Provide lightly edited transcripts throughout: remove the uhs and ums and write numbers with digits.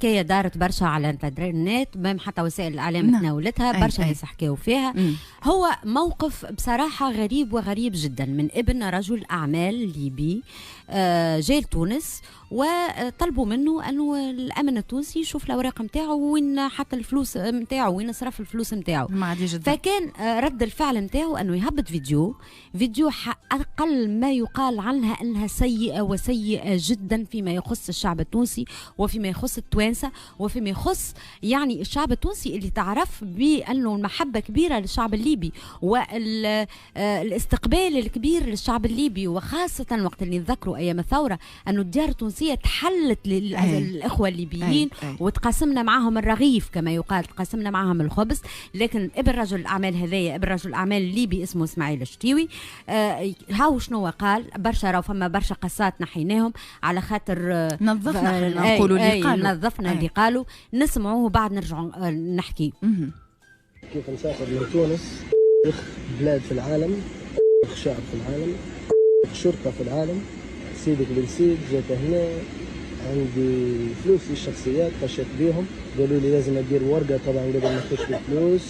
الحكايه دارت برشا على الانترنت، مام حتى وسائل الاعلام تناولتها، برشا ناس حكاوا فيها. هو موقف بصراحه غريب وغريب جدا من ابن رجل اعمال ليبي جاي لتونس، وطلبوا منه انه الامن التونسي يشوف الاوراق نتاعو وين حتى الفلوس نتاعو، وين صرف الفلوس نتاعو. فكان رد الفعل نتاعو انه يهبط فيديو اقل ما يقال عنها انها سيئه وسيئه جدا فيما يخص الشعب التونسي وفيما يخص التوانسه وفيما يخص يعني الشعب التونسي اللي تعرف بانه المحبه كبيره للشعب الليبي والاستقبال الكبير للشعب الليبي، وخاصه وقت اللي نذكروا ايام الثوره انه الديار التونسيه تحلت للاخوه الليبيين وتقاسمنا معهم الرغيف كما يقال، تقاسمنا معهم الخبز. لكن ابن رجل الاعمال هذايا ابن رجل الاعمال الليبي اسمه اسماعيل الشتيوي، هاو شنو قال؟ برشا راهو فما برشا قصات نحيناهم على خاطر نظفنا نقولوا اللي قالوا، نظفنا اللي قالوا. نسمعوه بعد نرجعوا نحكي. كيف نسافر من تونس بلاد في العالم، شعب في العالم، شرطة في العالم، سيدك بن سيد جات هنا، عندي فلوسي الشخصيات خشيت بيهم، قالوا لي لازم ادير ورقه طبعا قبل ما اخش بالفلوس،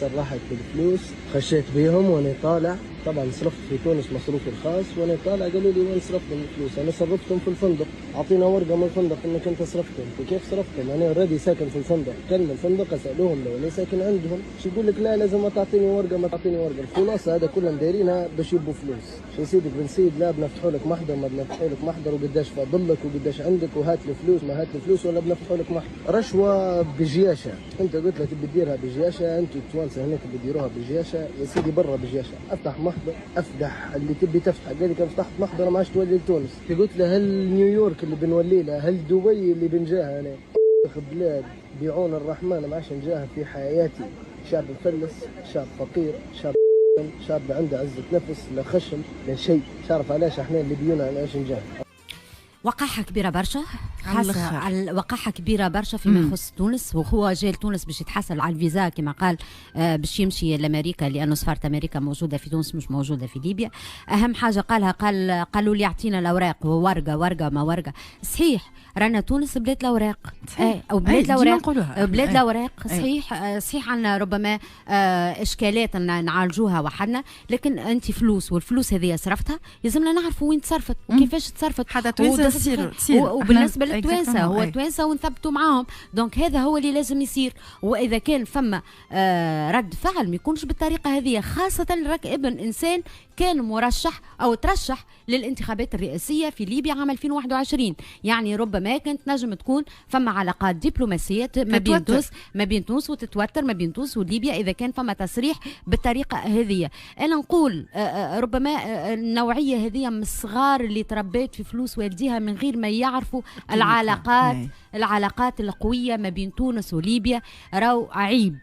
صرحت بالفلوس، خشيت بيهم وانا طالع، طبعا صرفت في تونس مصروفي الخاص، وانا طالع قالوا لي وين صرفتم الفلوس؟ انا صرفتهم في الفندق، اعطينا ورقه من الفندق انك انت صرفتهم، كيف صرفتهم؟ انا اوريدي ساكن في الفندق، كلم الفندق اسالوهم لو انا ساكن عندهم، شو يقول لك لا لازم ما تعطيني ورقه ما تعطيني ورقه، الخلاصه هذا كلهم دايرينها باش يبوا فلوس، شو سيدك بن سيد لا بنفتحوا لك محضر ما بنفتحوا لك محضر، وقداش فاضل لك وقداش عندك وهات لي فلوس ما هات لي فلوس ولا بنفتحوا لك محضر، رشوه بجياشه، انت قلت لك تبي تديرها بجياشه، انتوا التوانسه هناك بيديروها بجياشه، يا سيدي برا بجياشه، افتح محضر افتح اللي تبي تفتح، قال لي كان فتحت محضر ما عادش تولي لتونس، قلت له هل نيويورك اللي بنولي لها، هل دبي اللي بنجاها انا، بلاد بعون الرحمن ما عادش نجاها في حياتي، شعب مفلس، شعب فقير، شعب عنده عزة نفس، لا خشم لا شيء، تعرف علاش احنا اللي بيونا علاش نجاها. وقاحة كبيرة برشا، وقاحة كبيرة برشا فيما يخص تونس، وهو جاي لتونس باش يتحصل على الفيزا كما قال، باش يمشي لأمريكا لأنه سفارة أمريكا موجودة في تونس مش موجودة في ليبيا. أهم حاجة قالها قالوا لي يعطينا الأوراق، ورقة ما ورقة. صحيح رانا تونس بلاد الأوراق، أو بلاد الأوراق، بلاد الأوراق، صحيح عندنا ربما إشكالات نعالجوها وحدنا، لكن أنت فلوس والفلوس هذه صرفتها لازمنا نعرفوا وين تصرفت وكيفاش تصرفت، وبالنسبة للتوانسة هو التوانسة ونثبتوا معاهم. دونك هذا هو اللي لازم يصير، وإذا كان فما رد فعل ما يكونش بالطريقة هذه، خاصة راك ابن إنسان كان مرشح أو ترشح للانتخابات الرئاسية في ليبيا عام 2021، يعني ربما كانت نجم تكون فما علاقات دبلوماسية ما بين تونس وتتوتر ما بين تونس وليبيا إذا كان فما تصريح بالطريقة هذه. أنا نقول ربما النوعية هذه من الصغار اللي تربيت في فلوس والديها من غير ما يعرفوا العلاقات القوية ما بين تونس وليبيا، راو عيب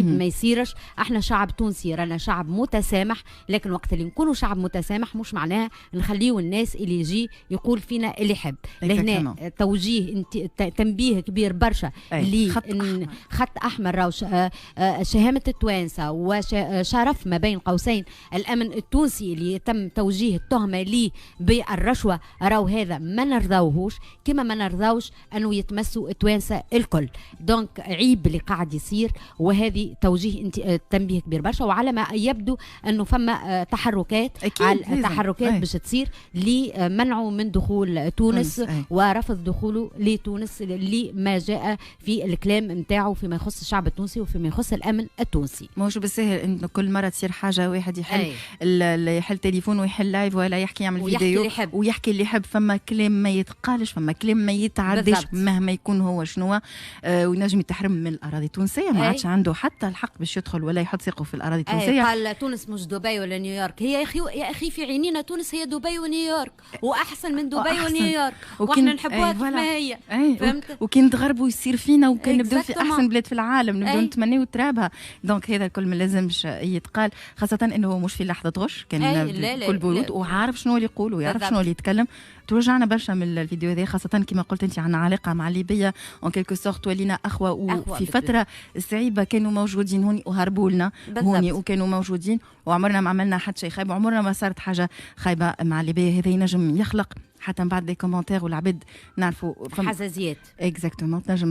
ما يصيرش. احنا شعب تونسي رانا شعب متسامح، لكن وقت اللي نكونوا شعب متسامح مش معناها نخليو الناس اللي يجي يقول فينا اللي يحب. لهنا توجيه تنبيه كبير برشا خط احمر راو شهامة التوانسة وشرف ما بين قوسين الامن التونسي اللي يتم توجيه التهمة ليه بالرشوة، راو هذا ما نرضاوهوش، كما ما نرضاوش انه يتمسوا التوانسة الكل. دونك عيب اللي قاعد يصير، وهذه توجيه تنبيه كبير برشا. وعلى ما يبدو انه فما تحركات باش تصير لمنعه من دخول تونس ورفض دخوله لتونس لما جاء في الكلام نتاعو فيما يخص الشعب التونسي وفيما يخص الامن التونسي. مش بالسهل انه كل مره تصير حاجه واحد يحل تليفون ويحل لايف ولا يحكي يعمل فيديو ويحكي اللي يحب، فما كلام ما يتقالش، فما كلام ما يتعداش مهما يكون هو شنو، ونجم يتحرم من الاراضي التونسيه، ما عادش عنده حتى الحق باش يدخل ولا يحط ثقه في الاراضي التونسيه. قال تونس مش دبي ولا نيويورك، هي يا اخي في عينينا تونس هي دبي ونيويورك، واحسن من دبي ونيويورك، واحنا نحبوها كما هي، فهمت؟ وكي تغربوا يصير فينا وكان نبداو في احسن بلاد في العالم نبداو نتمنيو ترابها. دونك هذا الكل ما لازمش يتقال، خاصه انه مش في لحظه غش، كان كل برود وعارف شنو اللي يقول ويعرف شنو اللي يتكلم. ترجعنا برشا من الفيديو هذا، خاصه كما قلت انت عندنا علاقه مع ليبيا اون كيلكو سورت، ولينا اخوه وفي فتره صعيبه كانوا موجودين هوني وهربوا لنا هوني وكانوا موجودين، وعمرنا ما عملنا حتى شيء خايب، وعمرنا ما صارت حاجه خايبه مع ليبيا. هذا ينجم يخلق حتى من بعد دي كومنتير والعباد نعرفوا حساسيات. اكزاكتومون تنجم